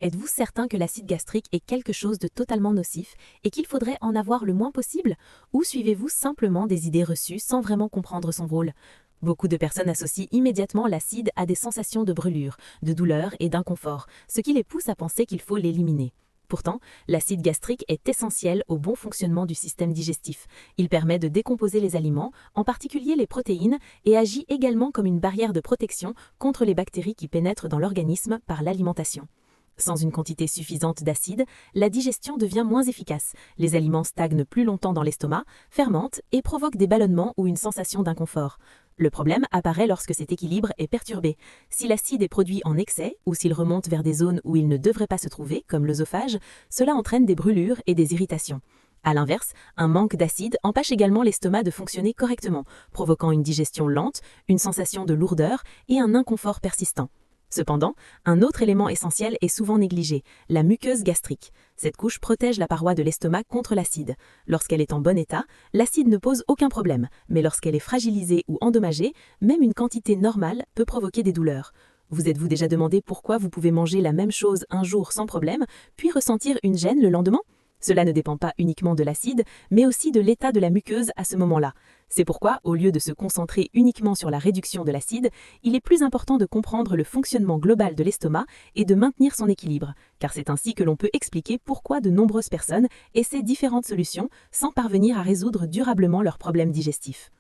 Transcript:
êtes-vous certain que l'acide gastrique est quelque chose de totalement nocif et qu'il faudrait en avoir le moins possible? Ou suivez-vous simplement des idées reçues sans vraiment comprendre son rôle? Beaucoup de personnes associent immédiatement l'acide à des sensations de brûlure, de douleur et d'inconfort, ce qui les pousse à penser qu'il faut l'éliminer. Pourtant, l'acide gastrique est essentiel au bon fonctionnement du système digestif. Il permet de décomposer les aliments, en particulier les protéines, et agit également comme une barrière de protection contre les bactéries qui pénètrent dans l'organisme par l'alimentation. Sans une quantité suffisante d'acide, la digestion devient moins efficace. Les aliments stagnent plus longtemps dans l'estomac, fermentent et provoquent des ballonnements ou une sensation d'inconfort. Le problème apparaît lorsque cet équilibre est perturbé. Si l'acide est produit en excès ou s'il remonte vers des zones où il ne devrait pas se trouver, comme l'œsophage, cela entraîne des brûlures et des irritations. A l'inverse, un manque d'acide empêche également l'estomac de fonctionner correctement, provoquant une digestion lente, une sensation de lourdeur et un inconfort persistant. Cependant, un autre élément essentiel est souvent négligé, la muqueuse gastrique. Cette couche protège la paroi de l'estomac contre l'acide. Lorsqu'elle est en bon état, l'acide ne pose aucun problème, mais lorsqu'elle est fragilisée ou endommagée, même une quantité normale peut provoquer des douleurs. Vous êtes-vous déjà demandé pourquoi vous pouvez manger la même chose un jour sans problème, puis ressentir une gêne le lendemain ? Cela ne dépend pas uniquement de l'acide, mais aussi de l'état de la muqueuse à ce moment-là. C'est pourquoi, au lieu de se concentrer uniquement sur la réduction de l'acide, il est plus important de comprendre le fonctionnement global de l'estomac et de maintenir son équilibre, car c'est ainsi que l'on peut expliquer pourquoi de nombreuses personnes essaient différentes solutions sans parvenir à résoudre durablement leurs problèmes digestifs.